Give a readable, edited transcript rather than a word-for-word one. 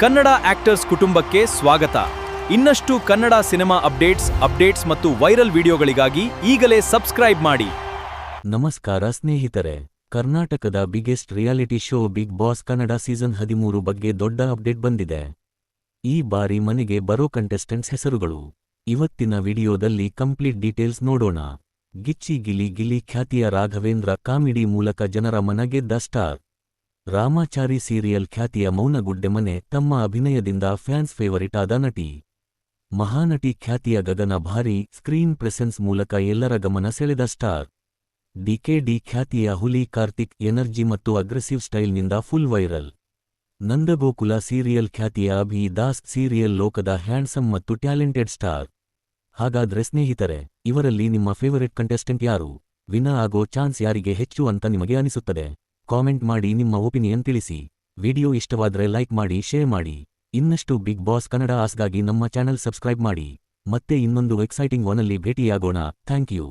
Kannada actors ಕುಟುಂಬಕ್ಕೆ ಸ್ವಾಗತ. ಇನ್ನಷ್ಟು ಕನ್ನಡ ಸಿನಿಮಾ ಅಪ್ಡೇಟ್ಸ್ ಮತ್ತು ವೈರಲ್ ವಿಡಿಯೋಗಳಿಗಾಗಿ ಈಗಲೇ ಸಬ್ಸ್ಕ್ರೈಬ್ ಮಾಡಿ. ನಮಸ್ಕಾರ ಸ್ನೇಹಿತರೆ, ಕರ್ನಾಟಕದ biggest reality show Bigg Boss Kannada season 13 ಬಗ್ಗೆ ದೊಡ್ಡ ಅಪ್ಡೇಟ್ ಬಂದಿದೆ. ಈ ಬಾರಿ ಮನೆಗೆ ಬರೋ ಕಂಟೆಸ್ಟೆಂಟ್ಸ್ ಹೆಸರುಗಳು ಇವತ್ತಿನ ವಿಡಿಯೋದಲ್ಲಿ ಕಂಪ್ಲೀಟ್ ಡೀಟೇಲ್ಸ್ ನೋಡೋಣ. ಗಿಚ್ಚಿ ಗಿಲಿ ಖ್ಯಾತಿಯ ರಾಘವೇಂದ್ರ ಕಾಮಿಡಿ ಮೂಲಕ ಜನರ ಮನ ಗೆದ್ದ ಸ್ಟಾರ್. ರಾಮಾಚಾರಿ ಸೀರಿಯಲ್ ಖ್ಯಾತಿಯ ಮೌನಗುಡ್ಡೆ ಮನೆ ತಮ್ಮ ಅಭಿನಯದಿಂದ ಫ್ಯಾನ್ಸ್ ಫೇವರಿಟ್ ಆದ ನಟಿ. ಮಹಾನಟಿ ಖ್ಯಾತಿಯ ಗಗನ ಭಾರಿ ಸ್ಕ್ರೀನ್ ಪ್ರೆಸೆನ್ಸ್ ಮೂಲಕ ಎಲ್ಲರ ಗಮನ ಸೆಳೆದ ಸ್ಟಾರ್. ಡಿಕೆಡಿ ಖ್ಯಾತಿಯ ಹುಲಿ ಕಾರ್ತಿಕ್ ಎನರ್ಜಿ ಮತ್ತು ಅಗ್ರೆಸಿವ್ ಸ್ಟೈಲ್ನಿಂದ ಫುಲ್ ವೈರಲ್. ನಂದಗೋಕುಲ ಸೀರಿಯಲ್ ಖ್ಯಾತಿಯ ಅಭಿ ದಾಸ್ ಸೀರಿಯಲ್ ಲೋಕದ ಹ್ಯಾಂಡ್ಸಮ್ ಮತ್ತು ಟ್ಯಾಲೆಂಟೆಡ್ ಸ್ಟಾರ್. ಹಾಗಾದ್ರೆ ಸ್ನೇಹಿತರೆ, ಇವರಲ್ಲಿ ನಿಮ್ಮ ಫೇವರೆಟ್ ಕಂಟೆಸ್ಟೆಂಟ್ ಯಾರು? ವಿನ ಆಗೋ ಚಾನ್ಸ್ ಯಾರಿಗೆ ಹೆಚ್ಚು ಅಂತ ನಿಮಗೆ ಅನಿಸುತ್ತದೆ? ಕಾಮೆಂಟ್ ಮಾಡಿ ನಿಮ್ಮ ಒಪಿನಿಯನ್ ತಿಳಿಸಿ. ವಿಡಿಯೋ ಇಷ್ಟವಾದ್ರೆ ಲೈಕ್ ಮಾಡಿ, ಶೇರ್ ಮಾಡಿ. ಇನ್ನಷ್ಟು ಬಿಗ್ ಬಾಸ್ ಕನ್ನಡ ಆಸ್ಗಾಗಿ ನಮ್ಮ ಚಾನೆಲ್ ಸಬ್ಸ್ಕ್ರೈಬ್ ಮಾಡಿ. ಮತ್ತೆ ಇನ್ನೊಂದು ಎಕ್ಸೈಟಿಂಗ್ ಒನಲ್ಲಿ ಭೇಟಿಯಾಗೋಣ. Thank you.